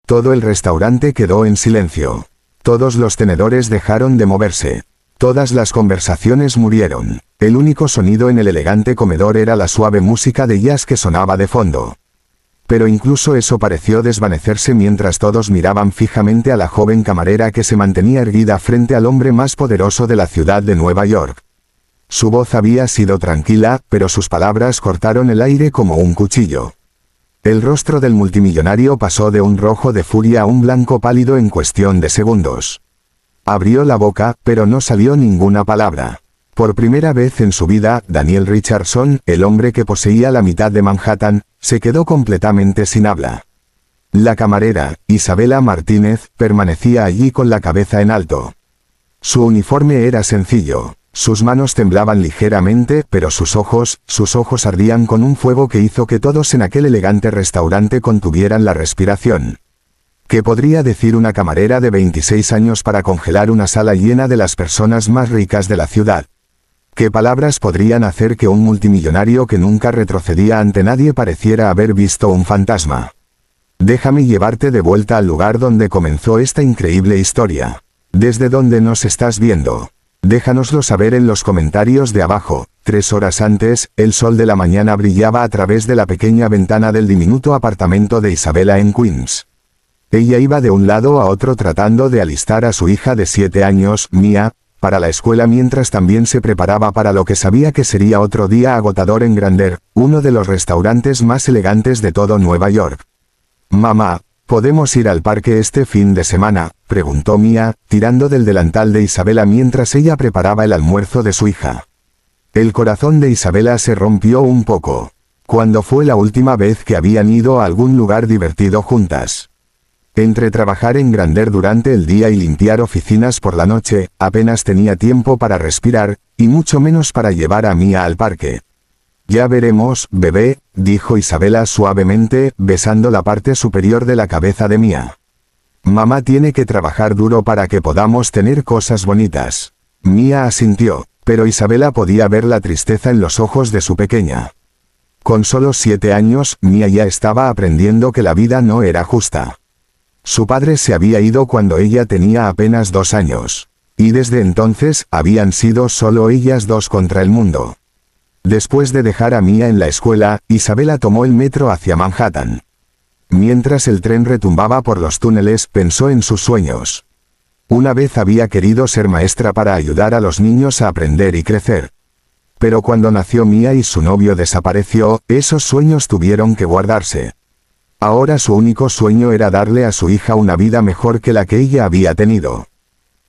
Todo el restaurante quedó en silencio. Todos los tenedores dejaron de moverse. Todas las conversaciones murieron. El único sonido en el elegante comedor era la suave música de jazz que sonaba de fondo. Pero incluso eso pareció desvanecerse mientras todos miraban fijamente a la joven camarera que se mantenía erguida frente al hombre más poderoso de la ciudad de Nueva York. Su voz había sido tranquila, pero sus palabras cortaron el aire como un cuchillo. El rostro del multimillonario pasó de un rojo de furia a un blanco pálido en cuestión de segundos. Abrió la boca, pero no salió ninguna palabra. Por primera vez en su vida, Daniel Richardson, el hombre que poseía la mitad de Manhattan, se quedó completamente sin habla. La camarera, Isabela Martínez, permanecía allí con la cabeza en alto. Su uniforme era sencillo. Sus manos temblaban ligeramente, pero sus ojos ardían con un fuego que hizo que todos en aquel elegante restaurante contuvieran la respiración. ¿Qué podría decir una camarera de 26 años para congelar una sala llena de las personas más ricas de la ciudad? ¿Qué palabras podrían hacer que un multimillonario que nunca retrocedía ante nadie pareciera haber visto un fantasma? Déjame llevarte de vuelta al lugar donde comenzó esta increíble historia. ¿Desde dónde nos estás viendo? Déjanoslo saber en los comentarios de abajo. 3 horas antes, el sol de la mañana brillaba a través de la pequeña ventana del diminuto apartamento de Isabela en Queens. Ella iba de un lado a otro tratando de alistar a su hija de 7 años, Mia, para la escuela mientras también se preparaba para lo que sabía que sería otro día agotador en Grandeur, uno de los restaurantes más elegantes de todo Nueva York. «Mamá, ¿podemos ir al parque este fin de semana?», preguntó Mia, tirando del delantal de Isabela mientras ella preparaba el almuerzo de su hija. El corazón de Isabela se rompió un poco. ¿Cuándo fue la última vez que habían ido a algún lugar divertido juntas? Entre trabajar en Grandeur durante el día y limpiar oficinas por la noche, apenas tenía tiempo para respirar, y mucho menos para llevar a Mia al parque. «Ya veremos, bebé», dijo Isabela suavemente, besando la parte superior de la cabeza de Mia. «Mamá tiene que trabajar duro para que podamos tener cosas bonitas». Mia asintió, pero Isabela podía ver la tristeza en los ojos de su pequeña. Con solo 7 años, Mia ya estaba aprendiendo que la vida no era justa. Su padre se había ido cuando ella tenía apenas 2 años. Y desde entonces, habían sido solo ellas dos contra el mundo. Después de dejar a Mia en la escuela, Isabela tomó el metro hacia Manhattan. Mientras el tren retumbaba por los túneles, pensó en sus sueños. Una vez había querido ser maestra para ayudar a los niños a aprender y crecer. Pero cuando nació Mia y su novio desapareció, esos sueños tuvieron que guardarse. Ahora su único sueño era darle a su hija una vida mejor que la que ella había tenido.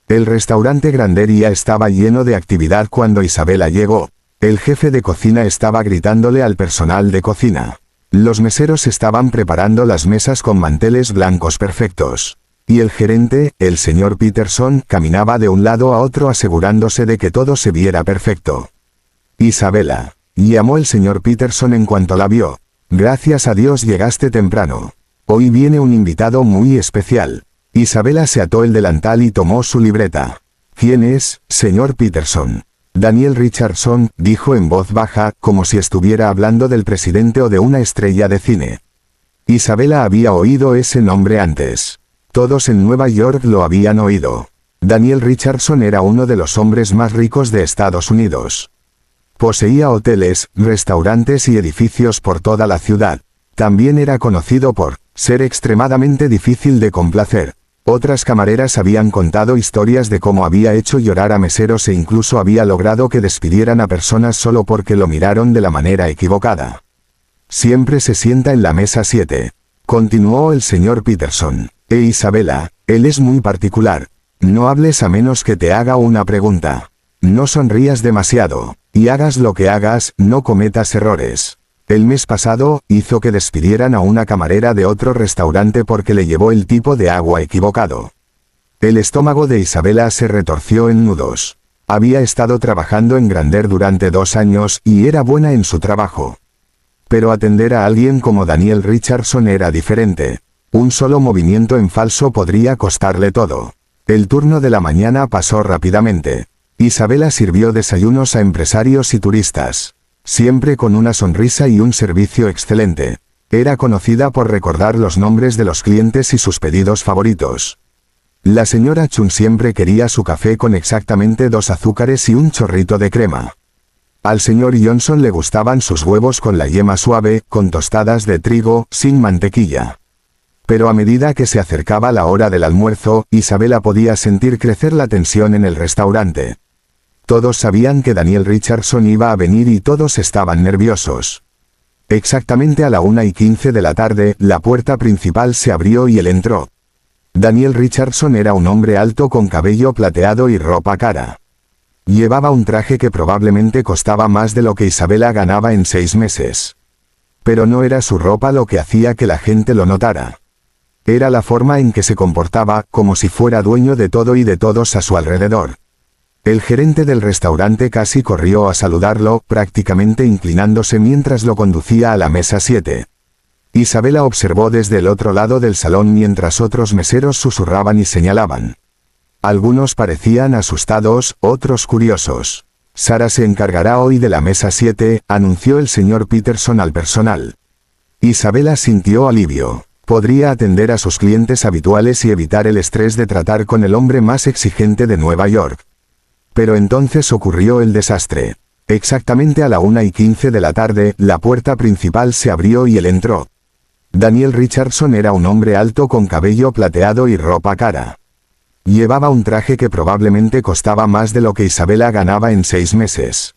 El restaurante Grandeur ya estaba lleno de actividad cuando Isabela llegó. El jefe de cocina estaba gritándole al personal de cocina. Los meseros estaban preparando las mesas con manteles blancos perfectos. Y el gerente, el señor Peterson, caminaba de un lado a otro asegurándose de que todo se viera perfecto. «Isabela», llamó el señor Peterson en cuanto la vio. «Gracias a Dios llegaste temprano. Hoy viene un invitado muy especial». Isabela se ató el delantal y tomó su libreta. «¿Quién es, señor Peterson?» «Daniel Richardson», dijo en voz baja, como si estuviera hablando del presidente o de una estrella de cine. Isabela había oído ese nombre antes. Todos en Nueva York lo habían oído. Daniel Richardson era uno de los hombres más ricos de Estados Unidos. Poseía hoteles, restaurantes y edificios por toda la ciudad. También era conocido por ser extremadamente difícil de complacer. Otras camareras habían contado historias de cómo había hecho llorar a meseros e incluso había logrado que despidieran a personas solo porque lo miraron de la manera equivocada. «Siempre se sienta en la mesa 7», continuó el señor Peterson. «Isabela, él es muy particular. No hables a menos que te haga una pregunta. No sonrías demasiado. Y hagas lo que hagas, no cometas errores. El mes pasado, hizo que despidieran a una camarera de otro restaurante porque le llevó el tipo de agua equivocado». El estómago de Isabela se retorció en nudos. Había estado trabajando en Grandeur durante 2 años y era buena en su trabajo. Pero atender a alguien como Daniel Richardson era diferente. Un solo movimiento en falso podría costarle todo. El turno de la mañana pasó rápidamente. Isabela sirvió desayunos a empresarios y turistas. Siempre con una sonrisa y un servicio excelente. Era conocida por recordar los nombres de los clientes y sus pedidos favoritos. La señora Chun siempre quería su café con exactamente 2 azúcares y un chorrito de crema. Al señor Johnson le gustaban sus huevos con la yema suave, con tostadas de trigo, sin mantequilla. Pero a medida que se acercaba la hora del almuerzo, Isabela podía sentir crecer la tensión en el restaurante. Todos sabían que Daniel Richardson iba a venir y todos estaban nerviosos. Exactamente a la 1:15 de la tarde, la puerta principal se abrió y él entró. Daniel Richardson era un hombre alto con cabello plateado y ropa cara. Llevaba un traje que probablemente costaba más de lo que Isabela ganaba en 6 meses. Pero no era su ropa lo que hacía que la gente lo notara. Era la forma en que se comportaba, como si fuera dueño de todo y de todos a su alrededor. El gerente del restaurante casi corrió a saludarlo, prácticamente inclinándose mientras lo conducía a la mesa 7. Isabela observó desde el otro lado del salón mientras otros meseros susurraban y señalaban. Algunos parecían asustados, otros curiosos. Sara se encargará hoy de la mesa 7, anunció el señor Peterson al personal. Isabela sintió alivio. Podría atender a sus clientes habituales y evitar el estrés de tratar con el hombre más exigente de Nueva York. Pero entonces ocurrió el desastre. Exactamente a la 1:15 de la tarde, la puerta principal se abrió y él entró. Daniel Richardson era un hombre alto con cabello plateado y ropa cara. Llevaba un traje que probablemente costaba más de lo que Isabela ganaba en 6 meses.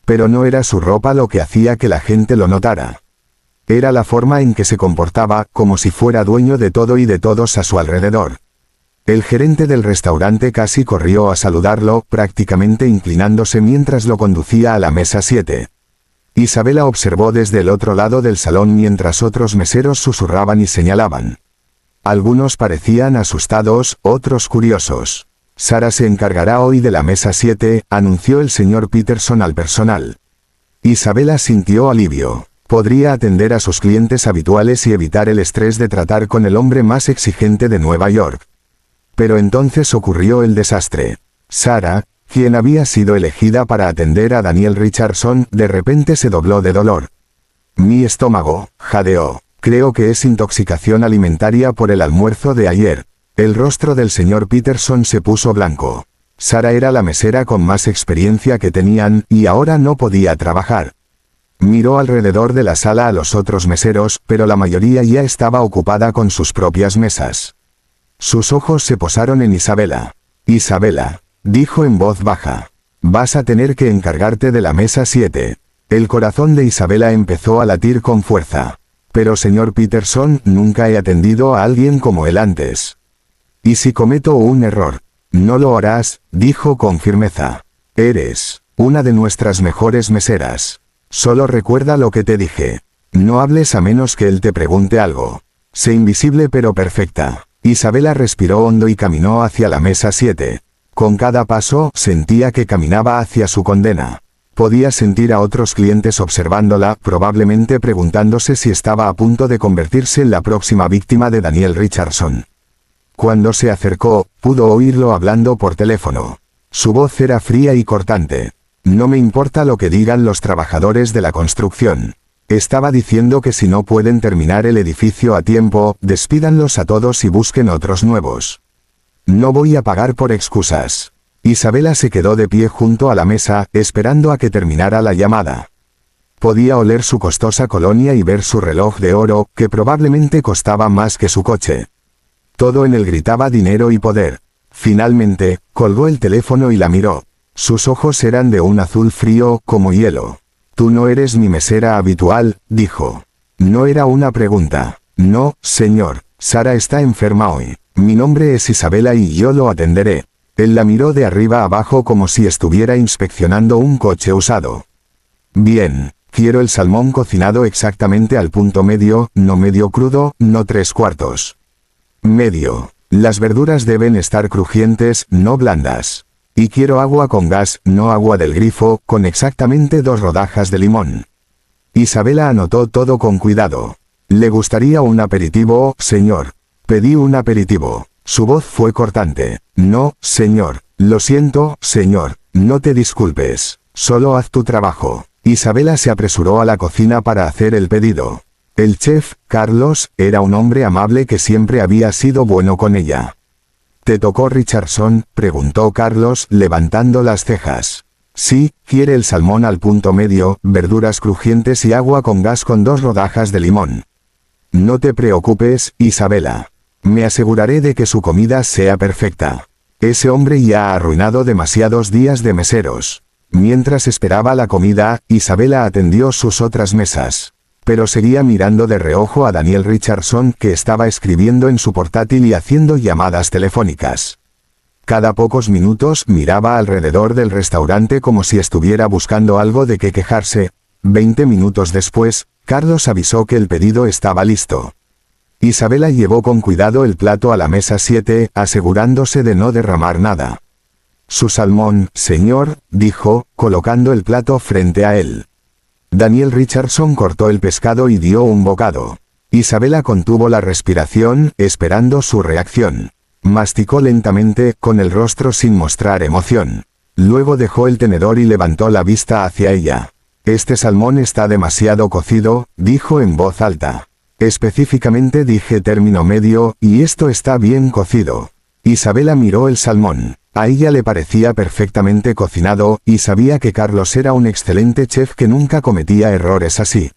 Pero no era su ropa lo que hacía que la gente lo notara. Era la forma en que se comportaba, como si fuera dueño de todo y de todos a su alrededor. El gerente del restaurante casi corrió a saludarlo, prácticamente inclinándose mientras lo conducía a la mesa 7. Isabela observó desde el otro lado del salón mientras otros meseros susurraban y señalaban. Algunos parecían asustados, otros curiosos. Sara se encargará hoy de la mesa 7, anunció el señor Peterson al personal. Isabela sintió alivio. Podría atender a sus clientes habituales y evitar el estrés de tratar con el hombre más exigente de Nueva York. Pero entonces ocurrió el desastre. Sara, quien había sido elegida para atender a Daniel Richardson, de repente se dobló de dolor. Mi estómago, jadeó. Creo que es intoxicación alimentaria por el almuerzo de ayer. El rostro del señor Peterson se puso blanco. Sara era la mesera con más experiencia que tenían, y ahora no podía trabajar. Miró alrededor de la sala a los otros meseros, pero la mayoría ya estaba ocupada con sus propias mesas. Sus ojos se posaron en Isabela. Isabela, dijo en voz baja. Vas a tener que encargarte de la mesa 7. El corazón de Isabela empezó a latir con fuerza. Pero señor Peterson, nunca he atendido a alguien como él antes. ¿Y si cometo un error? No lo harás, dijo con firmeza. Eres una de nuestras mejores meseras. Solo recuerda lo que te dije. No hables a menos que él te pregunte algo. Sé invisible pero perfecta. Isabela respiró hondo y caminó hacia la mesa 7. Con cada paso, sentía que caminaba hacia su condena. Podía sentir a otros clientes observándola, probablemente preguntándose si estaba a punto de convertirse en la próxima víctima de Daniel Richardson. Cuando se acercó, pudo oírlo hablando por teléfono. Su voz era fría y cortante. No me importa lo que digan los trabajadores de la construcción. Estaba diciendo que si no pueden terminar el edificio a tiempo, despídanlos a todos y busquen otros nuevos. No voy a pagar por excusas. Isabela se quedó de pie junto a la mesa, esperando a que terminara la llamada. Podía oler su costosa colonia y ver su reloj de oro, que probablemente costaba más que su coche. Todo en él gritaba dinero y poder. Finalmente, colgó el teléfono y la miró. Sus ojos eran de un azul frío, como hielo. Tú no eres mi mesera habitual, dijo. No era una pregunta. No, señor. Sara está enferma hoy. Mi nombre es Isabela y yo lo atenderé. Él la miró de arriba abajo como si estuviera inspeccionando un coche usado. Bien, quiero el salmón cocinado exactamente al punto medio, no medio crudo, no 3/4. Medio. Las verduras deben estar crujientes, no blandas. Y quiero agua con gas, no agua del grifo, con exactamente 2 rodajas de limón. Isabela anotó todo con cuidado. ¿Le gustaría un aperitivo, señor? Pedí un aperitivo. Su voz fue cortante. No, señor. Lo siento, señor. No te disculpes. Solo haz tu trabajo. Isabela se apresuró a la cocina para hacer el pedido. El chef, Carlos, era un hombre amable que siempre había sido bueno con ella. ¿Te tocó Richardson?, preguntó Carlos, levantando las cejas. Sí, quiere el salmón al punto medio, verduras crujientes y agua con gas con 2 rodajas de limón. No te preocupes, Isabela. Me aseguraré de que su comida sea perfecta. Ese hombre ya ha arruinado demasiados días de meseros. Mientras esperaba la comida, Isabela atendió sus otras mesas. Pero seguía mirando de reojo a Daniel Richardson, que estaba escribiendo en su portátil y haciendo llamadas telefónicas. Cada pocos minutos miraba alrededor del restaurante como si estuviera buscando algo de qué quejarse. 20 minutos después, Carlos avisó que el pedido estaba listo. Isabela llevó con cuidado el plato a la mesa 7, asegurándose de no derramar nada. Su salmón, señor, dijo, colocando el plato frente a él. Daniel Richardson cortó el pescado y dio un bocado. Isabela contuvo la respiración, esperando su reacción. Masticó lentamente, con el rostro sin mostrar emoción. Luego dejó el tenedor y levantó la vista hacia ella. Este salmón está demasiado cocido, dijo en voz alta. Específicamente dije término medio, y esto está bien cocido. Isabela miró el salmón. A ella le parecía perfectamente cocinado, y sabía que Carlos era un excelente chef que nunca cometía errores así.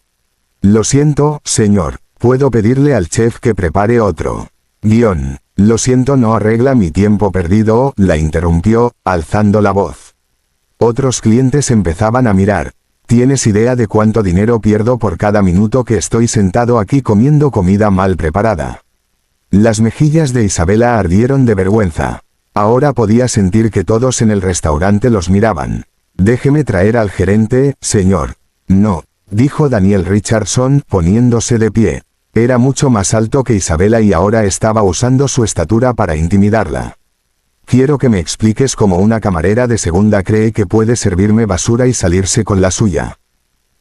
Lo siento, señor. ¿Puedo pedirle al chef que prepare otro? Lo siento, no arregla mi tiempo perdido, la interrumpió, alzando la voz. Otros clientes empezaban a mirar. ¿Tienes idea de cuánto dinero pierdo por cada minuto que estoy sentado aquí comiendo comida mal preparada? Las mejillas de Isabela ardieron de vergüenza. Ahora podía sentir que todos en el restaurante los miraban. Déjeme traer al gerente, señor. No, dijo Daniel Richardson, poniéndose de pie. Era mucho más alto que Isabela y ahora estaba usando su estatura para intimidarla. Quiero que me expliques cómo una camarera de segunda cree que puede servirme basura y salirse con la suya.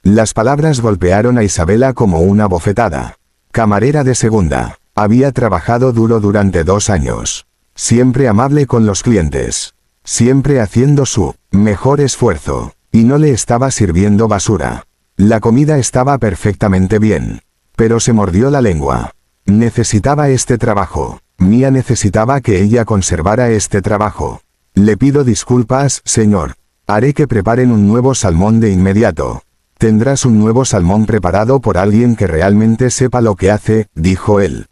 Las palabras golpearon a Isabela como una bofetada. Camarera de segunda. Había trabajado duro durante 2 años. Siempre amable con los clientes. Siempre haciendo su mejor esfuerzo. Y no le estaba sirviendo basura. La comida estaba perfectamente bien. Pero se mordió la lengua. Necesitaba este trabajo. Mia necesitaba que ella conservara este trabajo. Le pido disculpas, señor. Haré que preparen un nuevo salmón de inmediato. Tendrás un nuevo salmón preparado por alguien que realmente sepa lo que hace, dijo él.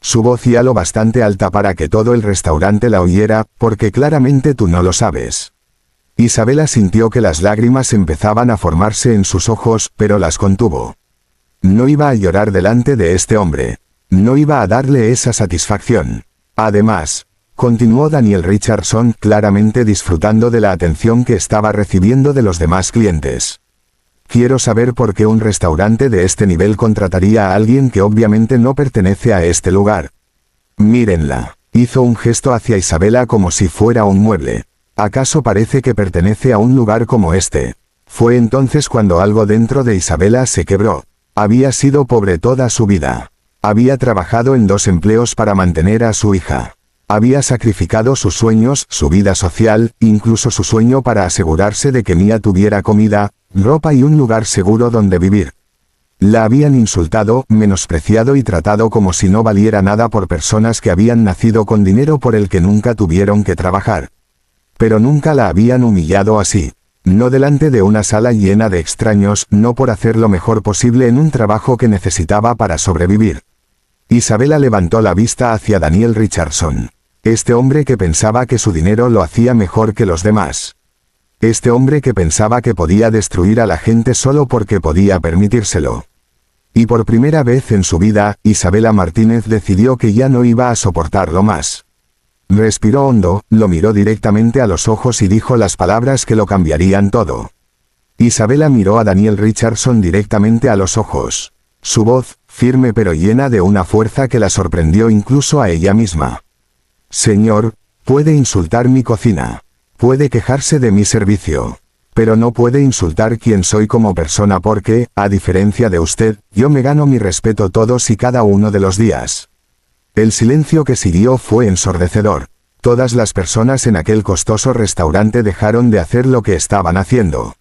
Su voz ya lo bastante alta para que todo el restaurante la oyera, porque claramente tú no lo sabes. Isabela sintió que las lágrimas empezaban a formarse en sus ojos, pero las contuvo. No iba a llorar delante de este hombre. No iba a darle esa satisfacción. Además, continuó Daniel Richardson, claramente disfrutando de la atención que estaba recibiendo de los demás clientes. Quiero saber por qué un restaurante de este nivel contrataría a alguien que obviamente no pertenece a este lugar. Mírenla. Hizo un gesto hacia Isabela como si fuera un mueble. ¿Acaso parece que pertenece a un lugar como este? Fue entonces cuando algo dentro de Isabela se quebró. Había sido pobre toda su vida. Había trabajado en 2 empleos para mantener a su hija. Había sacrificado sus sueños, su vida social, incluso su sueño para asegurarse de que Mia tuviera comida, ropa y un lugar seguro donde vivir. La habían insultado, menospreciado y tratado como si no valiera nada por personas que habían nacido con dinero por el que nunca tuvieron que trabajar. Pero nunca la habían humillado así. No delante de una sala llena de extraños, no por hacer lo mejor posible en un trabajo que necesitaba para sobrevivir. Isabela levantó la vista hacia Daniel Richardson. Este hombre que pensaba que su dinero lo hacía mejor que los demás. Este hombre que pensaba que podía destruir a la gente solo porque podía permitírselo. Y por primera vez en su vida, Isabela Martínez decidió que ya no iba a soportarlo más. Respiró hondo, lo miró directamente a los ojos y dijo las palabras que lo cambiarían todo. Isabela miró a Daniel Richardson directamente a los ojos. Su voz, firme pero llena de una fuerza que la sorprendió incluso a ella misma. Señor, puede insultar mi cocina. Puede quejarse de mi servicio. Pero no puede insultar quién soy como persona porque, a diferencia de usted, yo me gano mi respeto todos y cada uno de los días. El silencio que siguió fue ensordecedor. Todas las personas en aquel costoso restaurante dejaron de hacer lo que estaban haciendo.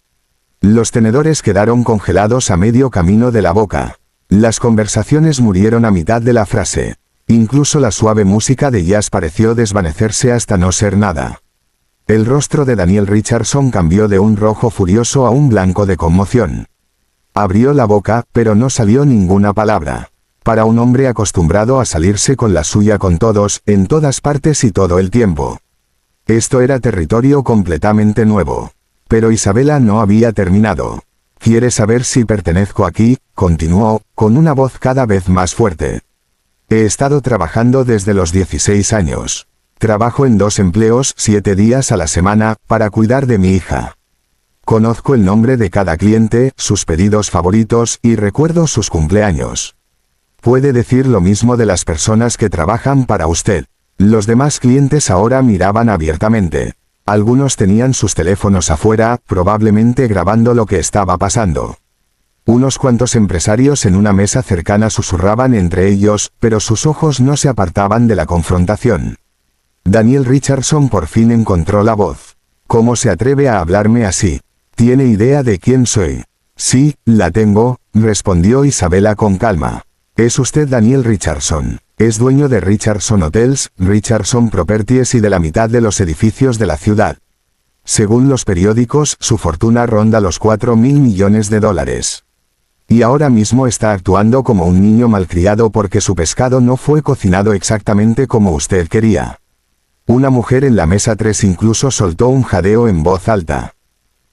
Los tenedores quedaron congelados a medio camino de la boca. Las conversaciones murieron a mitad de la frase. Incluso la suave música de jazz pareció desvanecerse hasta no ser nada. El rostro de Daniel Richardson cambió de un rojo furioso a un blanco de conmoción. Abrió la boca, pero no salió ninguna palabra. Para un hombre acostumbrado a salirse con la suya con todos, en todas partes y todo el tiempo. Esto era territorio completamente nuevo. Pero Isabela no había terminado. ¿Quieres saber si pertenezco aquí?, continuó, con una voz cada vez más fuerte. He estado trabajando desde los 16 años. Trabajo en 2 empleos, 7 días a la semana, para cuidar de mi hija. Conozco el nombre de cada cliente, sus pedidos favoritos, y recuerdo sus cumpleaños. Puede decir lo mismo de las personas que trabajan para usted. Los demás clientes ahora miraban abiertamente. Algunos tenían sus teléfonos afuera, probablemente grabando lo que estaba pasando. Unos cuantos empresarios en una mesa cercana susurraban entre ellos, pero sus ojos no se apartaban de la confrontación. Daniel Richardson por fin encontró la voz. ¿Cómo se atreve a hablarme así? ¿Tiene idea de quién soy? Sí, la tengo, respondió Isabela con calma. Es usted Daniel Richardson. Es dueño de Richardson Hotels, Richardson Properties y de la mitad de los edificios de la ciudad. Según los periódicos, su fortuna ronda los 4.000 millones de dólares. Y ahora mismo está actuando como un niño malcriado porque su pescado no fue cocinado exactamente como usted quería. Una mujer en la mesa 3 incluso soltó un jadeo en voz alta.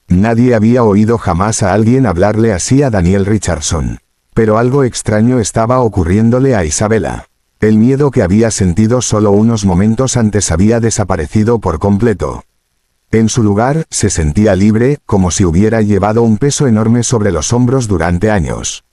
Nadie había oído jamás a alguien hablarle así a Daniel Richardson. Pero algo extraño estaba ocurriéndole a Isabela. El miedo que había sentido solo unos momentos antes había desaparecido por completo. En su lugar, se sentía libre, como si hubiera llevado un peso enorme sobre los hombros durante años.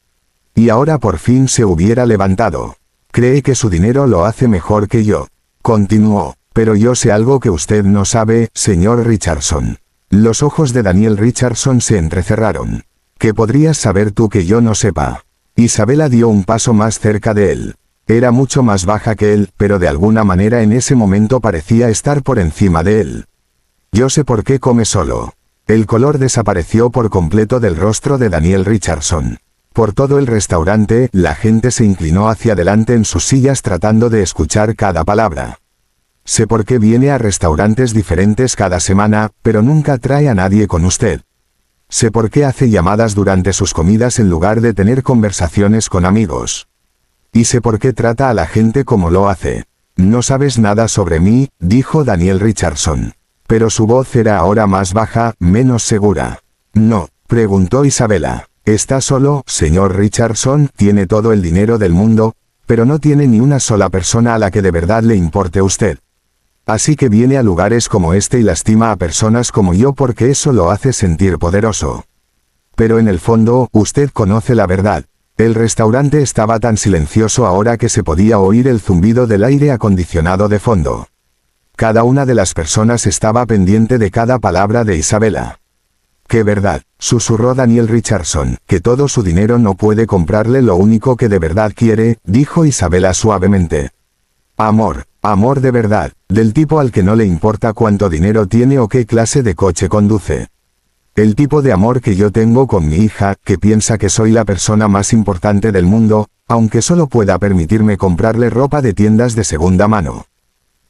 Y ahora por fin se hubiera levantado. Cree que su dinero lo hace mejor que yo. Continuó. Pero yo sé algo que usted no sabe, señor Richardson. Los ojos de Daniel Richardson se entrecerraron. ¿Qué podrías saber tú que yo no sepa? Isabela dio un paso más cerca de él. Era mucho más baja que él, pero de alguna manera en ese momento parecía estar por encima de él. Yo sé por qué come solo. El color desapareció por completo del rostro de Daniel Richardson. Por todo el restaurante, la gente se inclinó hacia adelante en sus sillas tratando de escuchar cada palabra. Sé por qué viene a restaurantes diferentes cada semana, pero nunca trae a nadie con usted. Sé por qué hace llamadas durante sus comidas en lugar de tener conversaciones con amigos. Y sé por qué trata a la gente como lo hace. No sabes nada sobre mí, dijo Daniel Richardson. Pero su voz era ahora más baja, menos segura. No, preguntó Isabela. ¿Está solo, señor Richardson? Tiene todo el dinero del mundo, pero no tiene ni una sola persona a la que de verdad le importe usted. Así que viene a lugares como este y lastima a personas como yo porque eso lo hace sentir poderoso. Pero en el fondo, usted conoce la verdad. El restaurante estaba tan silencioso ahora que se podía oír el zumbido del aire acondicionado de fondo. Cada una de las personas estaba pendiente de cada palabra de Isabela. «¡Qué verdad!», susurró Daniel Richardson, «que todo su dinero no puede comprarle lo único que de verdad quiere», dijo Isabela suavemente. «Amor, amor de verdad, del tipo al que no le importa cuánto dinero tiene o qué clase de coche conduce. El tipo de amor que yo tengo con mi hija, que piensa que soy la persona más importante del mundo, aunque solo pueda permitirme comprarle ropa de tiendas de segunda mano».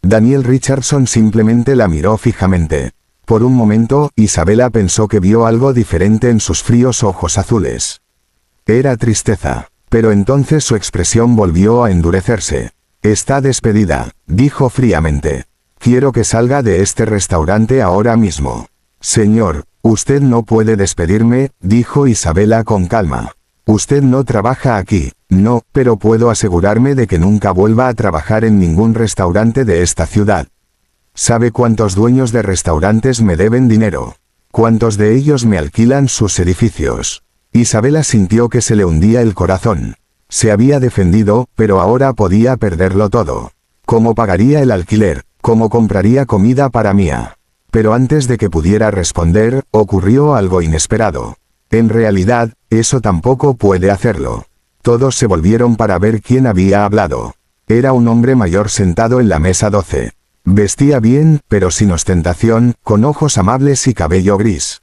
Daniel Richardson simplemente la miró fijamente. Por un momento, Isabela pensó que vio algo diferente en sus fríos ojos azules. Era tristeza, pero entonces su expresión volvió a endurecerse. «Está despedida», dijo fríamente. «Quiero que salga de este restaurante ahora mismo». «Señor, usted no puede despedirme», dijo Isabela con calma. «Usted no trabaja aquí». «No, pero puedo asegurarme de que nunca vuelva a trabajar en ningún restaurante de esta ciudad. ¿Sabe cuántos dueños de restaurantes me deben dinero? ¿Cuántos de ellos me alquilan sus edificios?» Isabela sintió que se le hundía el corazón. Se había defendido, pero ahora podía perderlo todo. ¿Cómo pagaría el alquiler? ¿Cómo compraría comida para Mía? Pero antes de que pudiera responder, ocurrió algo inesperado. En realidad, eso tampoco puede hacerlo. Todos se volvieron para ver quién había hablado. Era un hombre mayor sentado en la mesa 12. Vestía bien, pero sin ostentación, con ojos amables y cabello gris.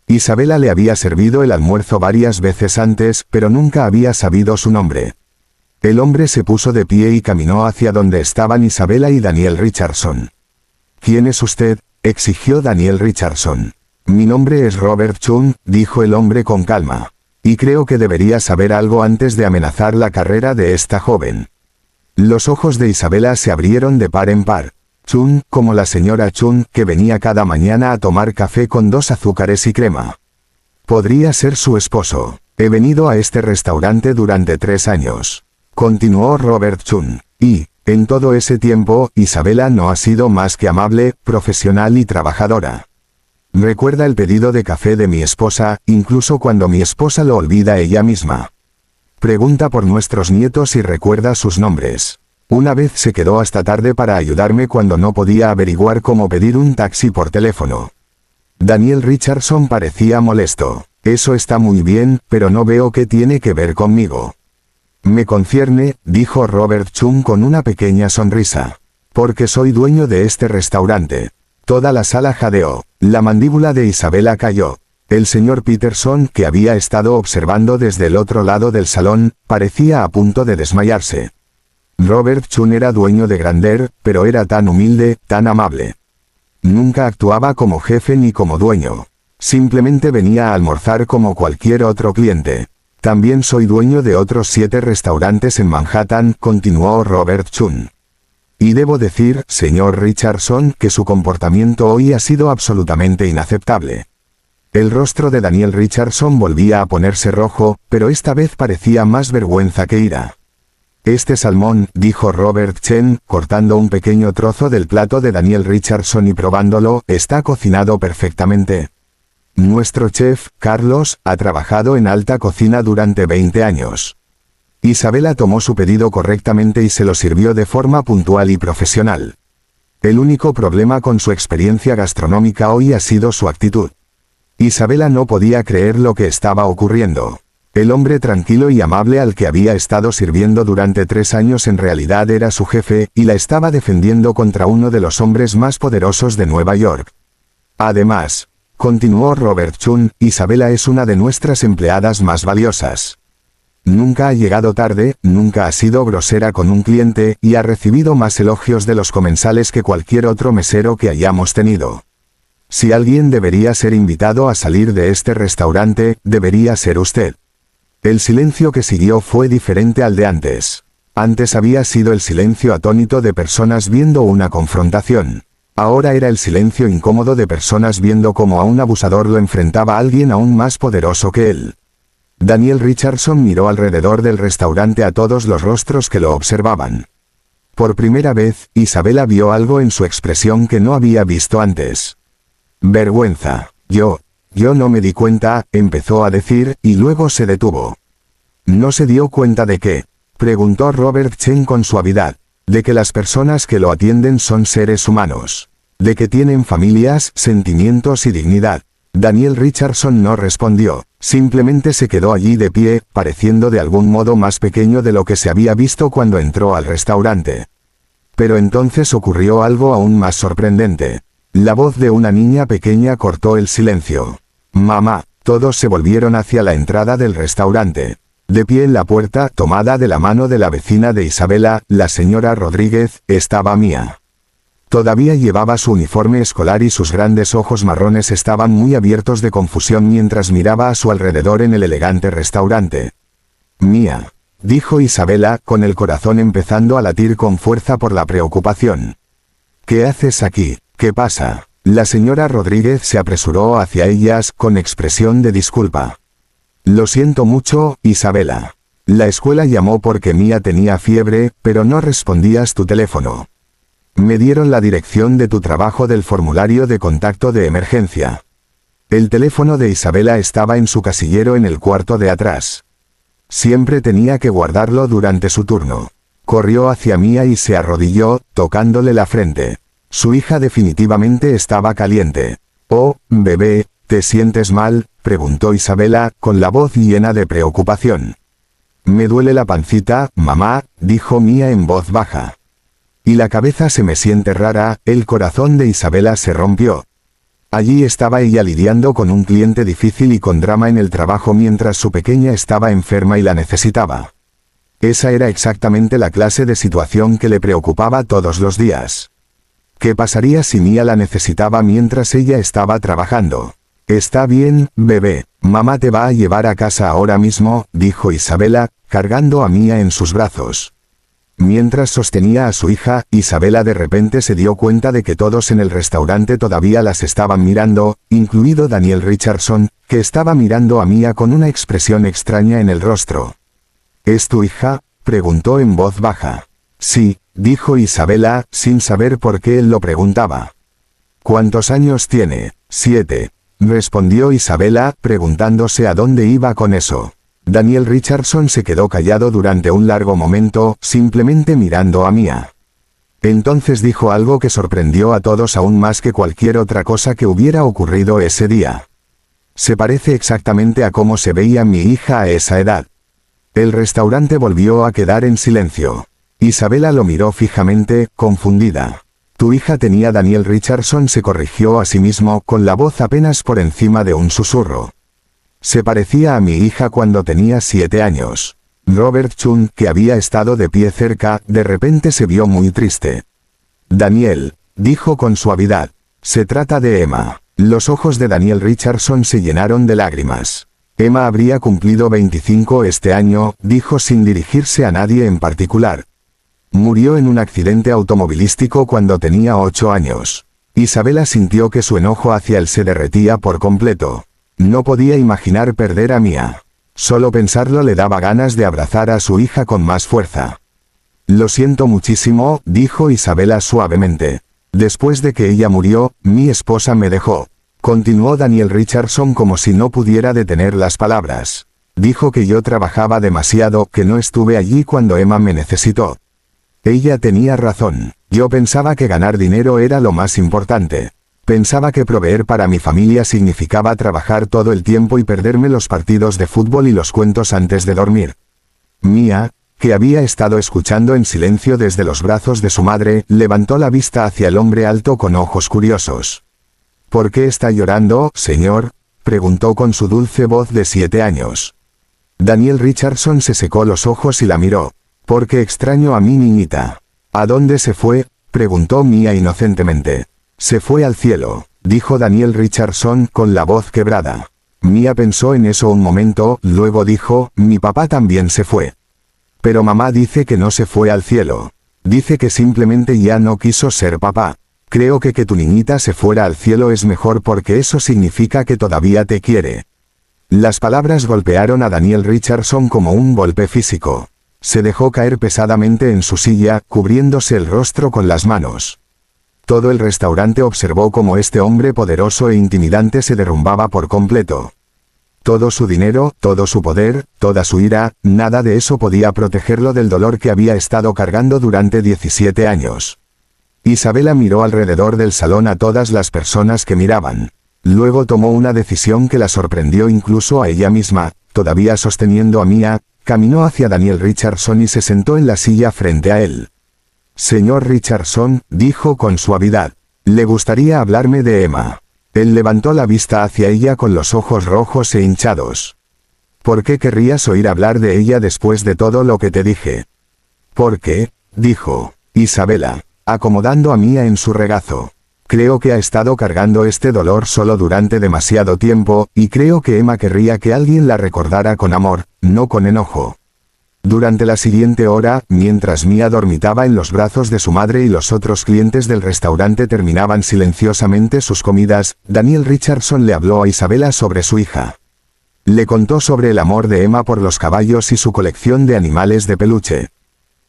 Isabela le había servido el almuerzo varias veces antes, pero nunca había sabido su nombre. El hombre se puso de pie y caminó hacia donde estaban Isabela y Daniel Richardson. «¿Quién es usted?», exigió Daniel Richardson. «Mi nombre es Robert Chung», dijo el hombre con calma. «Y creo que debería saber algo antes de amenazar la carrera de esta joven». Los ojos de Isabela se abrieron de par en par. Chung, como la señora Chung, que venía cada mañana a tomar café con 2 azúcares y crema. Podría ser su esposo. «He venido a este restaurante durante 3 años», continuó Robert Chung. «Y, en todo ese tiempo, Isabela no ha sido más que amable, profesional y trabajadora. Recuerda el pedido de café de mi esposa, incluso cuando mi esposa lo olvida ella misma. Pregunta por nuestros nietos y recuerda sus nombres. Una vez se quedó hasta tarde para ayudarme cuando no podía averiguar cómo pedir un taxi por teléfono». Daniel Richardson parecía molesto. «Eso está muy bien, pero no veo qué tiene que ver conmigo». «Me concierne», dijo Robert Chung con una pequeña sonrisa. «Porque soy dueño de este restaurante». Toda la sala jadeó. La mandíbula de Isabela cayó. El señor Peterson, que había estado observando desde el otro lado del salón, parecía a punto de desmayarse. Robert Chung era dueño de Grandeur, pero era tan humilde, tan amable. Nunca actuaba como jefe ni como dueño. Simplemente venía a almorzar como cualquier otro cliente. «También soy dueño de otros 7 restaurantes en Manhattan», continuó Robert Chung. «Y debo decir, señor Richardson, que su comportamiento hoy ha sido absolutamente inaceptable». El rostro de Daniel Richardson volvía a ponerse rojo, pero esta vez parecía más vergüenza que ira. «Este salmón», dijo Robert Chen, cortando un pequeño trozo del plato de Daniel Richardson y probándolo, «está cocinado perfectamente. Nuestro chef, Carlos, ha trabajado en alta cocina durante 20 años». Isabela tomó su pedido correctamente y se lo sirvió de forma puntual y profesional. El único problema con su experiencia gastronómica hoy ha sido su actitud. Isabela no podía creer lo que estaba ocurriendo. El hombre tranquilo y amable al que había estado sirviendo durante 3 años en realidad era su jefe, y la estaba defendiendo contra uno de los hombres más poderosos de Nueva York. «Además», continuó Robert Chung, «Isabela es una de nuestras empleadas más valiosas. Nunca ha llegado tarde, nunca ha sido grosera con un cliente, y ha recibido más elogios de los comensales que cualquier otro mesero que hayamos tenido. Si alguien debería ser invitado a salir de este restaurante, debería ser usted». El silencio que siguió fue diferente al de antes. Antes había sido el silencio atónito de personas viendo una confrontación. Ahora era el silencio incómodo de personas viendo cómo a un abusador lo enfrentaba a alguien aún más poderoso que él. Daniel Richardson miró alrededor del restaurante a todos los rostros que lo observaban. Por primera vez, Isabela vio algo en su expresión que no había visto antes. «Vergüenza. Yo no me di cuenta», empezó a decir, y luego se detuvo. «¿No se dio cuenta de qué?», preguntó Robert Chen con suavidad. «De que las personas que lo atienden son seres humanos. De que tienen familias, sentimientos y dignidad». Daniel Richardson no respondió, simplemente se quedó allí de pie, pareciendo de algún modo más pequeño de lo que se había visto cuando entró al restaurante. Pero entonces ocurrió algo aún más sorprendente. La voz de una niña pequeña cortó el silencio. «Mamá». Todos se volvieron hacia la entrada del restaurante. De pie en la puerta, tomada de la mano de la vecina de Isabela, la señora Rodríguez, estaba Mía. Todavía llevaba su uniforme escolar y sus grandes ojos marrones estaban muy abiertos de confusión mientras miraba a su alrededor en el elegante restaurante. «Mía», dijo Isabela, con el corazón empezando a latir con fuerza por la preocupación. «¿Qué haces aquí? ¿Qué pasa?». La señora Rodríguez se apresuró hacia ellas, con expresión de disculpa. «Lo siento mucho, Isabela. La escuela llamó porque Mía tenía fiebre, pero no respondías tu teléfono. Me dieron la dirección de tu trabajo del formulario de contacto de emergencia». El teléfono de Isabela estaba en su casillero en el cuarto de atrás. Siempre tenía que guardarlo durante su turno. Corrió hacia Mía y se arrodilló, tocándole la frente. Su hija definitivamente estaba caliente. «Oh, bebé, ¿te sientes mal?», preguntó Isabela, con la voz llena de preocupación. «Me duele la pancita, mamá», dijo Mía en voz baja. «Y la cabeza se me siente rara». El corazón de Isabela se rompió. Allí estaba ella lidiando con un cliente difícil y con drama en el trabajo mientras su pequeña estaba enferma y la necesitaba. Esa era exactamente la clase de situación que le preocupaba todos los días. ¿Qué pasaría si Mia la necesitaba mientras ella estaba trabajando? Está bien, bebé, mamá te va a llevar a casa ahora mismo, dijo Isabela, cargando a Mia en sus brazos. Mientras sostenía a su hija, Isabela de repente se dio cuenta de que todos en el restaurante todavía las estaban mirando, incluido Daniel Richardson, que estaba mirando a Mia con una expresión extraña en el rostro. ¿Es tu hija?, preguntó en voz baja. Sí, dijo Isabela, sin saber por qué él lo preguntaba. ¿Cuántos años tiene? 7. Respondió Isabela, preguntándose a dónde iba con eso. Daniel Richardson se quedó callado durante un largo momento, simplemente mirando a Mia. Entonces dijo algo que sorprendió a todos aún más que cualquier otra cosa que hubiera ocurrido ese día. Se parece exactamente a cómo se veía mi hija a esa edad. El restaurante volvió a quedar en silencio. Isabela lo miró fijamente, confundida. Tu hija tenía Daniel Richardson se corrigió a sí mismo con la voz apenas por encima de un susurro. Se parecía a mi hija cuando tenía 7 años. Robert Chun, que había estado de pie cerca, de repente se vio muy triste. Daniel, dijo con suavidad. Se trata de Emma. Los ojos de Daniel Richardson se llenaron de lágrimas. Emma habría cumplido 25 este año, dijo sin dirigirse a nadie en particular. Murió en un accidente automovilístico cuando tenía 8 años. Isabela sintió que su enojo hacia él se derretía por completo. No podía imaginar perder a Mia. Solo pensarlo le daba ganas de abrazar a su hija con más fuerza. Lo siento muchísimo, dijo Isabela suavemente. Después de que ella murió, mi esposa me dejó. Continuó Daniel Richardson como si no pudiera detener las palabras. Dijo que yo trabajaba demasiado, que no estuve allí cuando Emma me necesitó. Ella tenía razón. Yo pensaba que ganar dinero era lo más importante. Pensaba que proveer para mi familia significaba trabajar todo el tiempo y perderme los partidos de fútbol y los cuentos antes de dormir. Mia, que había estado escuchando en silencio desde los brazos de su madre, levantó la vista hacia el hombre alto con ojos curiosos. ¿Por qué está llorando, señor?, preguntó con su dulce voz de 7 años. Daniel Richardson se secó los ojos y la miró. Porque extraño a mi niñita. ¿A dónde se fue?, preguntó Mia inocentemente. Se fue al cielo, dijo Daniel Richardson con la voz quebrada. Mia pensó en eso un momento, luego dijo, mi papá también se fue. Pero mamá dice que no se fue al cielo. Dice que simplemente ya no quiso ser papá. Creo que tu niñita se fuera al cielo es mejor porque eso significa que todavía te quiere. Las palabras golpearon a Daniel Richardson como un golpe físico. Se dejó caer pesadamente en su silla, cubriéndose el rostro con las manos. Todo el restaurante observó cómo este hombre poderoso e intimidante se derrumbaba por completo. Todo su dinero, todo su poder, toda su ira, nada de eso podía protegerlo del dolor que había estado cargando durante 17 años. Isabela miró alrededor del salón a todas las personas que miraban. Luego tomó una decisión que la sorprendió incluso a ella misma, todavía sosteniendo a Mia, caminó hacia Daniel Richardson y se sentó en la silla frente a él. Señor Richardson, dijo con suavidad, le gustaría hablarme de Emma. Él levantó la vista hacia ella con los ojos rojos e hinchados. ¿Por qué querrías oír hablar de ella después de todo lo que te dije? ¿Por qué?, dijo Isabela, acomodando a Mia en su regazo. Creo que ha estado cargando este dolor solo durante demasiado tiempo, y creo que Emma querría que alguien la recordara con amor, no con enojo. Durante la siguiente hora, mientras Mia dormitaba en los brazos de su madre y los otros clientes del restaurante terminaban silenciosamente sus comidas, Daniel Richardson le habló a Isabela sobre su hija. Le contó sobre el amor de Emma por los caballos y su colección de animales de peluche.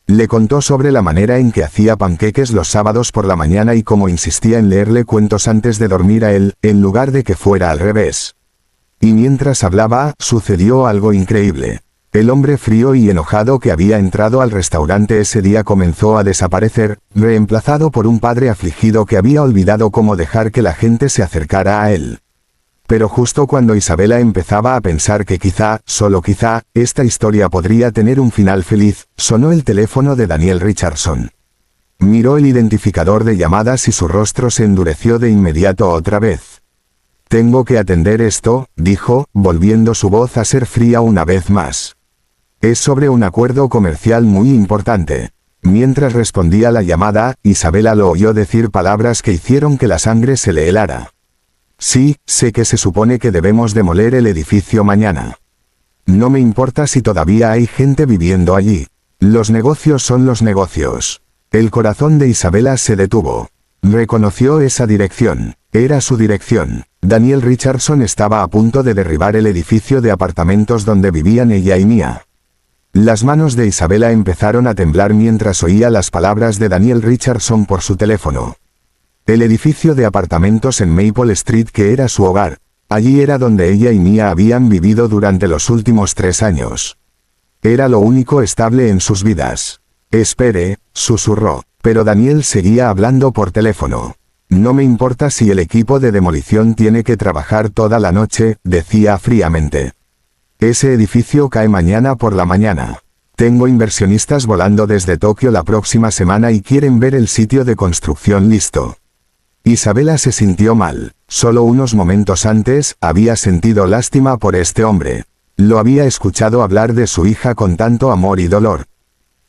Le contó sobre la manera en que hacía panqueques los sábados por la mañana y cómo insistía en leerle cuentos antes de dormir a él, en lugar de que fuera al revés. Y mientras hablaba, sucedió algo increíble. El hombre frío y enojado que había entrado al restaurante ese día comenzó a desaparecer, reemplazado por un padre afligido que había olvidado cómo dejar que la gente se acercara a él. Pero justo cuando Isabela empezaba a pensar que quizá, solo quizá, esta historia podría tener un final feliz, sonó el teléfono de Daniel Richardson. Miró el identificador de llamadas y su rostro se endureció de inmediato otra vez. Tengo que atender esto, dijo, volviendo su voz a ser fría una vez más. Es sobre un acuerdo comercial muy importante. Mientras respondía la llamada, Isabela lo oyó decir palabras que hicieron que la sangre se le helara. Sí, sé que se supone que debemos demoler el edificio mañana. No me importa si todavía hay gente viviendo allí. Los negocios son los negocios. El corazón de Isabela se detuvo. Reconoció esa dirección. Era su dirección. Daniel Richardson estaba a punto de derribar el edificio de apartamentos donde vivían ella y Mia. Las manos de Isabela empezaron a temblar mientras oía las palabras de Daniel Richardson por su teléfono. El edificio de apartamentos en Maple Street que era su hogar. Allí era donde ella y Mia habían vivido durante los últimos 3 años. Era lo único estable en sus vidas. Espere, susurró, pero Daniel seguía hablando por teléfono. No me importa si el equipo de demolición tiene que trabajar toda la noche, decía fríamente. Ese edificio cae mañana por la mañana. Tengo inversionistas volando desde Tokio la próxima semana y quieren ver el sitio de construcción listo. Isabela se sintió mal. Solo unos momentos antes, había sentido lástima por este hombre. Lo había escuchado hablar de su hija con tanto amor y dolor.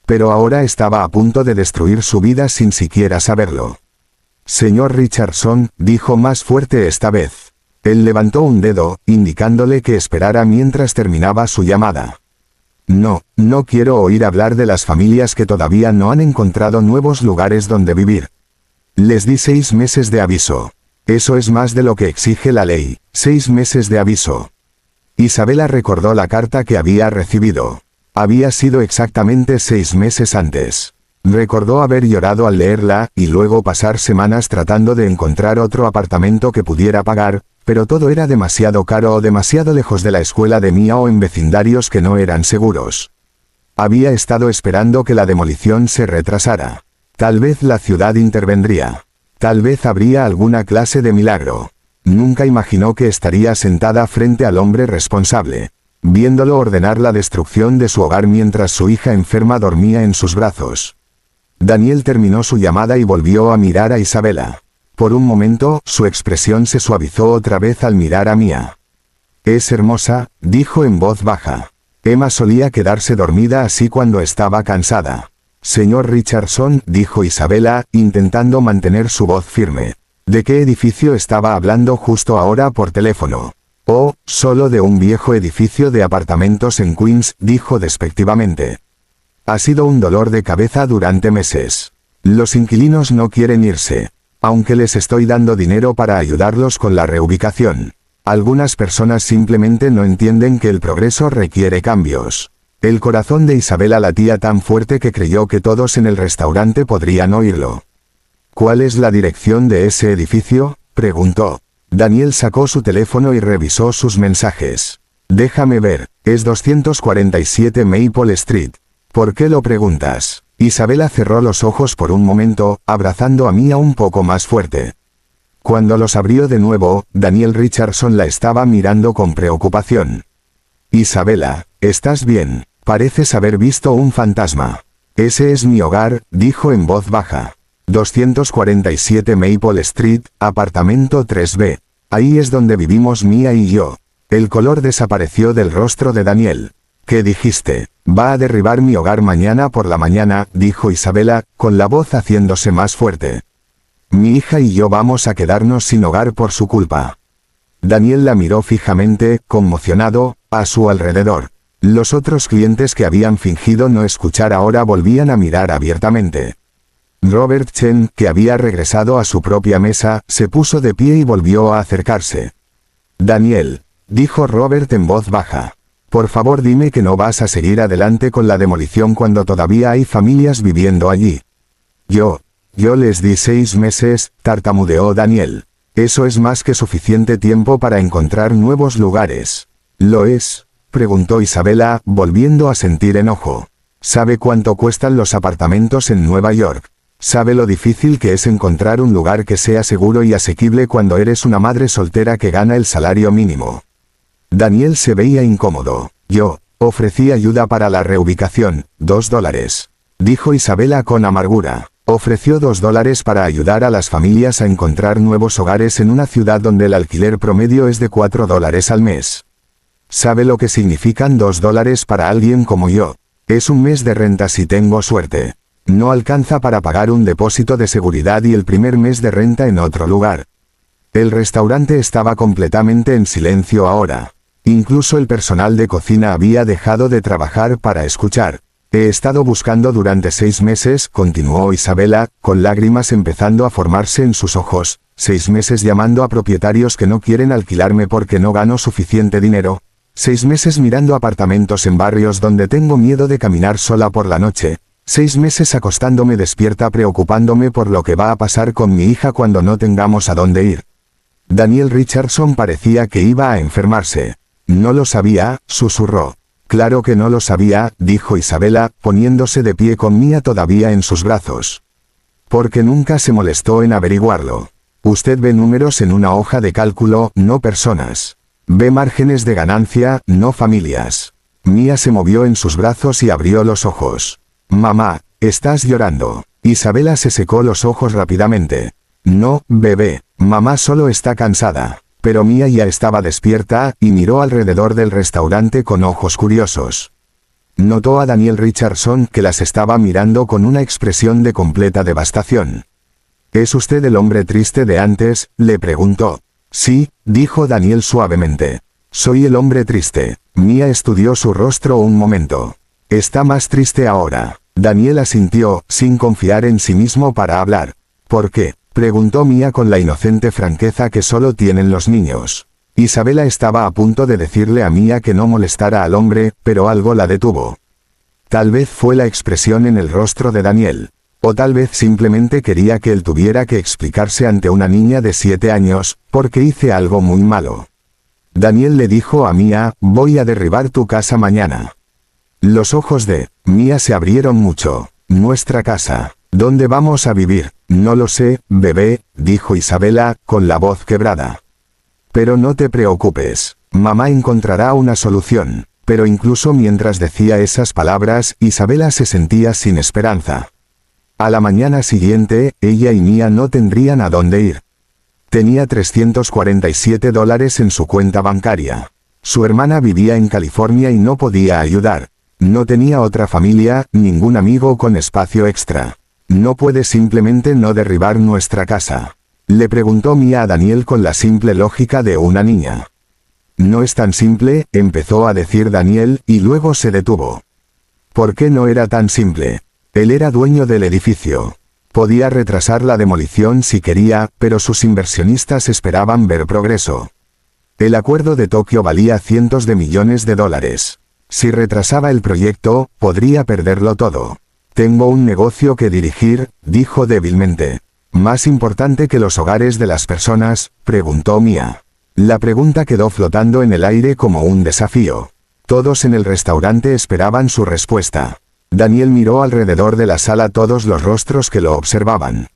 Pero ahora estaba a punto de destruir su vida sin siquiera saberlo. Señor Richardson, dijo más fuerte esta vez. Él levantó un dedo, indicándole que esperara mientras terminaba su llamada. No quiero oír hablar de las familias que todavía no han encontrado nuevos lugares donde vivir. Les di 6 meses de aviso. Eso es más de lo que exige la ley, 6 meses de aviso. Isabela recordó la carta que había recibido. Había sido exactamente 6 meses antes. Recordó haber llorado al leerla, y luego pasar semanas tratando de encontrar otro apartamento que pudiera pagar, pero todo era demasiado caro o demasiado lejos de la escuela de Mia o en vecindarios que no eran seguros. Había estado esperando que la demolición se retrasara. Tal vez la ciudad intervendría. Tal vez habría alguna clase de milagro. Nunca imaginó que estaría sentada frente al hombre responsable, viéndolo ordenar la destrucción de su hogar mientras su hija enferma dormía en sus brazos. Daniel terminó su llamada y volvió a mirar a Isabela. Por un momento, su expresión se suavizó otra vez al mirar a Mia. Es hermosa, dijo en voz baja. Emma solía quedarse dormida así cuando estaba cansada. Señor Richardson, dijo Isabela, intentando mantener su voz firme. ¿De qué edificio estaba hablando justo ahora por teléfono? Oh, solo de un viejo edificio de apartamentos en Queens, dijo despectivamente. Ha sido un dolor de cabeza durante meses. Los inquilinos no quieren irse. Aunque les estoy dando dinero para ayudarlos con la reubicación. Algunas personas simplemente no entienden que el progreso requiere cambios. El corazón de Isabela latía tan fuerte que creyó que todos en el restaurante podrían oírlo. ¿Cuál es la dirección de ese edificio?, preguntó. Daniel sacó su teléfono y revisó sus mensajes. Déjame ver, es 247 Maple Street. ¿Por qué lo preguntas? Isabela cerró los ojos por un momento, abrazando a Mia un poco más fuerte. Cuando los abrió de nuevo, Daniel Richardson la estaba mirando con preocupación. Isabela, ¿estás bien? Pareces haber visto un fantasma. Ese es mi hogar, dijo en voz baja. 247 Maple Street, apartamento 3B. Ahí es donde vivimos Mia y yo. El color desapareció del rostro de Daniel. ¿Qué dijiste? Va a derribar mi hogar mañana por la mañana, dijo Isabela, con la voz haciéndose más fuerte. Mi hija y yo vamos a quedarnos sin hogar por su culpa. Daniel la miró fijamente, conmocionado, a su alrededor. Los otros clientes que habían fingido no escuchar ahora volvían a mirar abiertamente. Robert Chen, que había regresado a su propia mesa, se puso de pie y volvió a acercarse. Daniel, dijo Robert en voz baja. Por favor dime que no vas a seguir adelante con la demolición cuando todavía hay familias viviendo allí. Yo les di 6 meses, tartamudeó Daniel. Eso es más que suficiente tiempo para encontrar nuevos lugares. ¿Lo es?, preguntó Isabela, volviendo a sentir enojo. ¿Sabe cuánto cuestan los apartamentos en Nueva York? ¿Sabe lo difícil que es encontrar un lugar que sea seguro y asequible cuando eres una madre soltera que gana el salario mínimo? Daniel se veía incómodo. Yo ofrecí ayuda para la reubicación, $2. Dijo Isabela con amargura. Ofreció $2 para ayudar a las familias a encontrar nuevos hogares en una ciudad donde el alquiler promedio es de $4 al mes. ¿Sabe lo que significan $2 para alguien como yo? Es un mes de renta si tengo suerte. No alcanza para pagar un depósito de seguridad y el primer mes de renta en otro lugar. El restaurante estaba completamente en silencio ahora. Incluso el personal de cocina había dejado de trabajar para escuchar. He estado buscando durante 6 meses, continuó Isabela, con lágrimas empezando a formarse en sus ojos, 6 meses llamando a propietarios que no quieren alquilarme porque no gano suficiente dinero, 6 meses mirando apartamentos en barrios donde tengo miedo de caminar sola por la noche, 6 meses acostándome despierta preocupándome por lo que va a pasar con mi hija cuando no tengamos a dónde ir. Daniel Richardson parecía que iba a enfermarse. No lo sabía, susurró. Claro que no lo sabía, dijo Isabela, poniéndose de pie con Mia todavía en sus brazos. Porque nunca se molestó en averiguarlo. Usted ve números en una hoja de cálculo, no personas. Ve márgenes de ganancia, no familias. Mia se movió en sus brazos y abrió los ojos. Mamá, estás llorando. Isabela se secó los ojos rápidamente. No, bebé, mamá solo está cansada. Pero Mia ya estaba despierta, y miró alrededor del restaurante con ojos curiosos. Notó a Daniel Richardson que las estaba mirando con una expresión de completa devastación. ¿Es usted el hombre triste de antes?, le preguntó. Sí, dijo Daniel suavemente. Soy el hombre triste. Mia estudió su rostro un momento. Está más triste ahora. Daniel asintió, sin confiar en sí mismo para hablar. ¿Por qué?, preguntó Mia con la inocente franqueza que solo tienen los niños. Isabela estaba a punto de decirle a Mia que no molestara al hombre, pero algo la detuvo. Tal vez fue la expresión en el rostro de Daniel. O tal vez simplemente quería que él tuviera que explicarse ante una niña de 7 años, porque hice algo muy malo. Daniel le dijo a Mia, voy a derribar tu casa mañana. Los ojos de Mia se abrieron mucho. Nuestra casa. ¿Dónde vamos a vivir? No lo sé, bebé, dijo Isabela, con la voz quebrada. Pero no te preocupes. Mamá encontrará una solución. Pero incluso mientras decía esas palabras, Isabela se sentía sin esperanza. A la mañana siguiente, ella y Mia no tendrían a dónde ir. Tenía $347 en su cuenta bancaria. Su hermana vivía en California y no podía ayudar. No tenía otra familia, ningún amigo con espacio extra. ¿No puede simplemente no derribar nuestra casa?, le preguntó Mia a Daniel con la simple lógica de una niña. No es tan simple, empezó a decir Daniel, y luego se detuvo. ¿Por qué no era tan simple? Él era dueño del edificio. Podía retrasar la demolición si quería, pero sus inversionistas esperaban ver progreso. El acuerdo de Tokio valía cientos de millones de dólares. Si retrasaba el proyecto, podría perderlo todo. Tengo un negocio que dirigir, dijo débilmente. ¿Más importante que los hogares de las personas?, preguntó Mia. La pregunta quedó flotando en el aire como un desafío. Todos en el restaurante esperaban su respuesta. Daniel miró alrededor de la sala todos los rostros que lo observaban.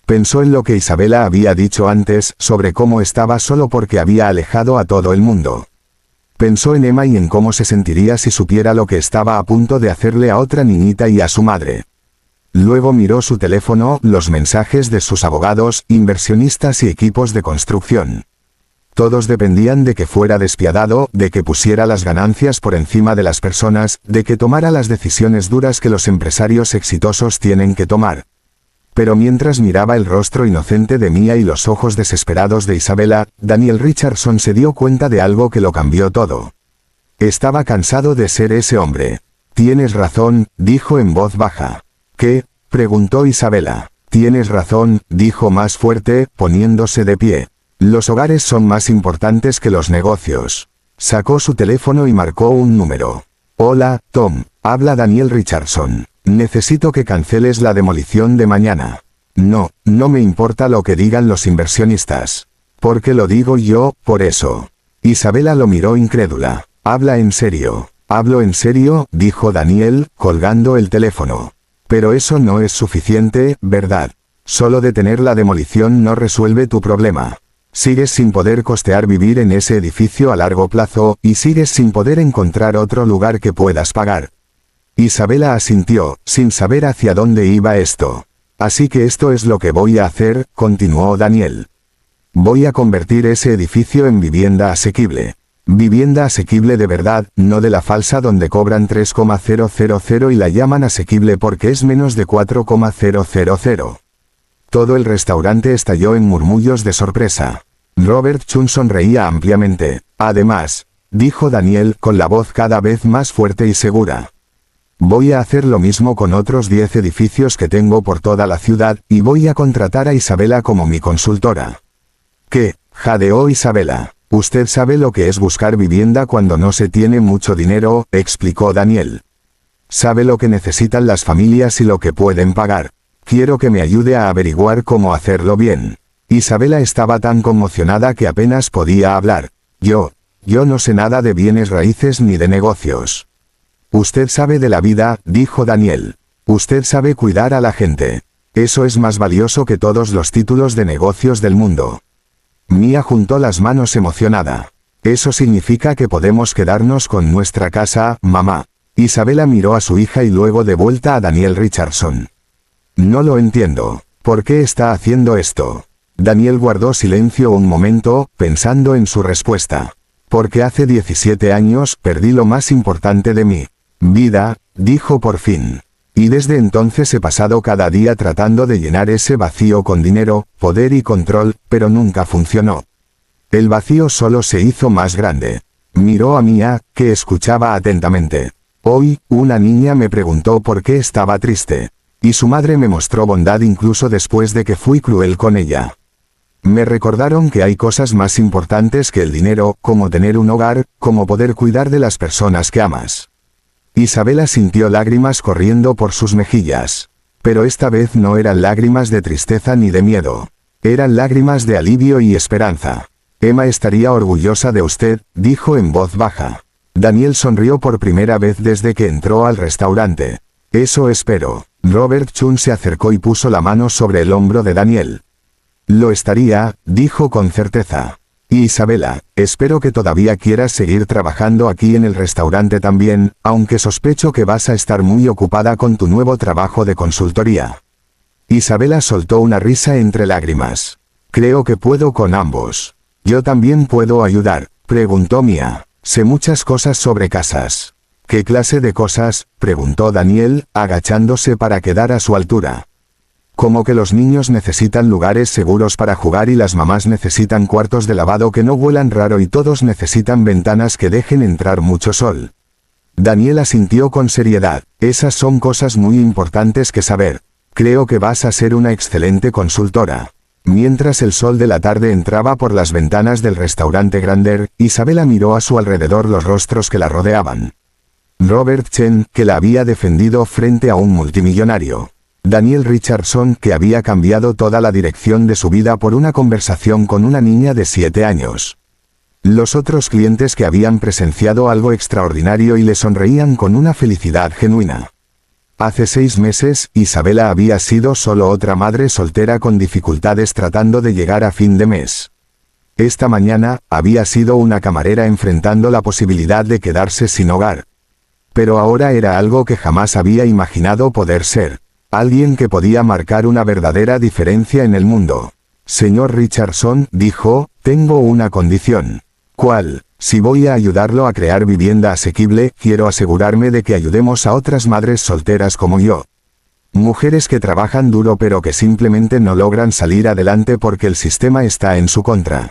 Pensó en lo que Isabela había dicho antes, sobre cómo estaba solo porque había alejado a todo el mundo. Pensó en Emma y en cómo se sentiría si supiera lo que estaba a punto de hacerle a otra niñita y a su madre. Luego miró su teléfono, los mensajes de sus abogados, inversionistas y equipos de construcción. Todos dependían de que fuera despiadado, de que pusiera las ganancias por encima de las personas, de que tomara las decisiones duras que los empresarios exitosos tienen que tomar. Pero mientras miraba el rostro inocente de Mia y los ojos desesperados de Isabela, Daniel Richardson se dio cuenta de algo que lo cambió todo. Estaba cansado de ser ese hombre. Tienes razón, dijo en voz baja. ¿Qué?, preguntó Isabela. Tienes razón, dijo más fuerte, poniéndose de pie. Los hogares son más importantes que los negocios. Sacó su teléfono y marcó un número. Hola, Tom, habla Daniel Richardson. Necesito que canceles la demolición de mañana. No, no me importa lo que digan los inversionistas. Porque lo digo yo, por eso. Isabela lo miró incrédula. Habla en serio. Hablo en serio, dijo Daniel, colgando el teléfono. Pero eso no es suficiente, ¿verdad? Solo detener la demolición no resuelve tu problema. Sigues sin poder costear vivir en ese edificio a largo plazo, y sigues sin poder encontrar otro lugar que puedas pagar. Isabela asintió, sin saber hacia dónde iba esto. Así que esto es lo que voy a hacer, continuó Daniel. Voy a convertir ese edificio en vivienda asequible. Vivienda asequible de verdad, no de la falsa donde cobran 3,000 y la llaman asequible porque es menos de 4,000. Todo el restaurante estalló en murmullos de sorpresa. Robert Chun sonreía ampliamente. Además, dijo Daniel con la voz cada vez más fuerte y segura. Voy a hacer lo mismo con otros 10 edificios que tengo por toda la ciudad, y voy a contratar a Isabela como mi consultora. ¿Qué? Jadeó Isabela. Usted sabe lo que es buscar vivienda cuando no se tiene mucho dinero, explicó Daniel. Sabe lo que necesitan las familias y lo que pueden pagar. Quiero que me ayude a averiguar cómo hacerlo bien. Isabela estaba tan conmocionada que apenas podía hablar. Yo no sé nada de bienes raíces ni de negocios. Usted sabe de la vida, dijo Daniel. Usted sabe cuidar a la gente. Eso es más valioso que todos los títulos de negocios del mundo. Mia juntó las manos emocionada. Eso significa que podemos quedarnos con nuestra casa, mamá. Isabela miró a su hija y luego de vuelta a Daniel Richardson. No lo entiendo. ¿Por qué está haciendo esto? Daniel guardó silencio un momento, pensando en su respuesta. Porque hace 17 años perdí lo más importante de mi vida, dijo por fin. Y desde entonces he pasado cada día tratando de llenar ese vacío con dinero, poder y control, pero nunca funcionó. El vacío solo se hizo más grande. Miró a Mia, que escuchaba atentamente. Hoy, una niña me preguntó por qué estaba triste. Y su madre me mostró bondad incluso después de que fui cruel con ella. Me recordaron que hay cosas más importantes que el dinero, como tener un hogar, como poder cuidar de las personas que amas. Isabela sintió lágrimas corriendo por sus mejillas. Pero esta vez no eran lágrimas de tristeza ni de miedo. Eran lágrimas de alivio y esperanza. Emma estaría orgullosa de usted, dijo en voz baja. Daniel sonrió por primera vez desde que entró al restaurante. Eso espero. Robert Chun se acercó y puso la mano sobre el hombro de Daniel. Lo estaría, dijo con certeza. Y Isabela, espero que todavía quieras seguir trabajando aquí en el restaurante también, aunque sospecho que vas a estar muy ocupada con tu nuevo trabajo de consultoría. Isabela soltó una risa entre lágrimas. Creo que puedo con ambos. Yo también puedo ayudar, preguntó Mia. Sé muchas cosas sobre casas. ¿Qué clase de cosas?, preguntó Daniel, agachándose para quedar a su altura. Como que los niños necesitan lugares seguros para jugar y las mamás necesitan cuartos de lavado que no huelan raro y todos necesitan ventanas que dejen entrar mucho sol. Daniel asintió con seriedad. Esas son cosas muy importantes que saber. Creo que vas a ser una excelente consultora. Mientras el sol de la tarde entraba por las ventanas del restaurante Grander, Isabela miró a su alrededor los rostros que la rodeaban. Robert Chen, que la había defendido frente a un multimillonario. Daniel Richardson, que había cambiado toda la dirección de su vida por una conversación con una niña de 7 años. Los otros clientes que habían presenciado algo extraordinario y le sonreían con una felicidad genuina. Hace 6 meses, Isabela había sido solo otra madre soltera con dificultades tratando de llegar a fin de mes. Esta mañana, había sido una camarera enfrentando la posibilidad de quedarse sin hogar. Pero ahora era algo que jamás había imaginado poder ser. Alguien que podía marcar una verdadera diferencia en el mundo. Señor Richardson, dijo, tengo una condición. ¿Cuál? Si voy a ayudarlo a crear vivienda asequible, quiero asegurarme de que ayudemos a otras madres solteras como yo. Mujeres que trabajan duro pero que simplemente no logran salir adelante porque el sistema está en su contra.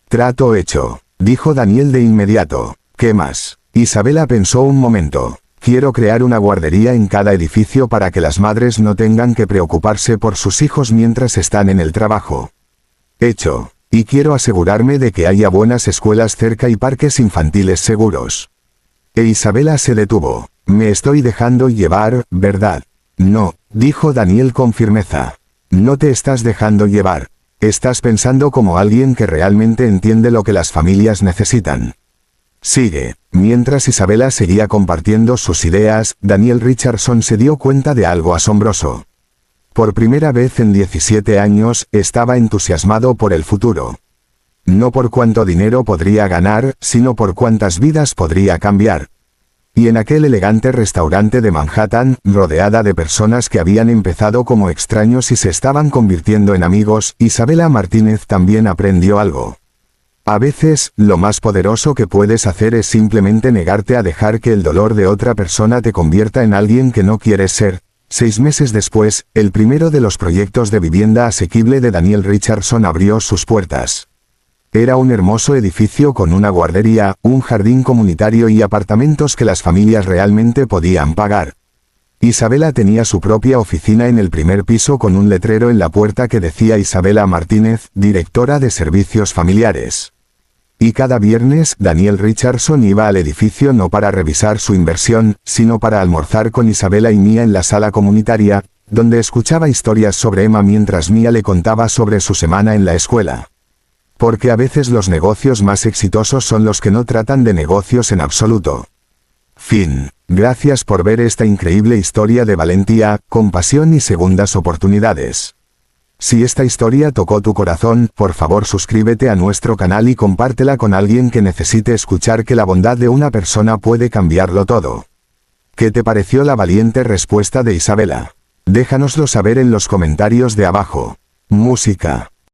Trato hecho, dijo Daniel de inmediato. ¿Qué más? Isabela pensó un momento. Quiero crear una guardería en cada edificio para que las madres no tengan que preocuparse por sus hijos mientras están en el trabajo. Hecho. Y quiero asegurarme de que haya buenas escuelas cerca y parques infantiles seguros. E Isabela se detuvo. Me estoy dejando llevar, ¿verdad? No, dijo Daniel con firmeza. No te estás dejando llevar. Estás pensando como alguien que realmente entiende lo que las familias necesitan. Sigue. Mientras Isabela seguía compartiendo sus ideas, Daniel Richardson se dio cuenta de algo asombroso. Por primera vez en 17 años, estaba entusiasmado por el futuro. No por cuánto dinero podría ganar, sino por cuántas vidas podría cambiar. Y en aquel elegante restaurante de Manhattan, rodeada de personas que habían empezado como extraños y se estaban convirtiendo en amigos, Isabela Martínez también aprendió algo. A veces, lo más poderoso que puedes hacer es simplemente negarte a dejar que el dolor de otra persona te convierta en alguien que no quieres ser. 6 meses después, el primero de los proyectos de vivienda asequible de Daniel Richardson abrió sus puertas. Era un hermoso edificio con una guardería, un jardín comunitario y apartamentos que las familias realmente podían pagar. Isabela tenía su propia oficina en el primer piso con un letrero en la puerta que decía Isabela Martínez, directora de servicios familiares. Y cada viernes, Daniel Richardson iba al edificio no para revisar su inversión, sino para almorzar con Isabela y Mia en la sala comunitaria, donde escuchaba historias sobre Emma mientras Mia le contaba sobre su semana en la escuela. Porque a veces los negocios más exitosos son los que no tratan de negocios en absoluto. Fin. Gracias por ver esta increíble historia de valentía, compasión y segundas oportunidades. Si esta historia tocó tu corazón, por favor suscríbete a nuestro canal y compártela con alguien que necesite escuchar que la bondad de una persona puede cambiarlo todo. ¿Qué te pareció la valiente respuesta de Isabela? Déjanoslo saber en los comentarios de abajo. Música.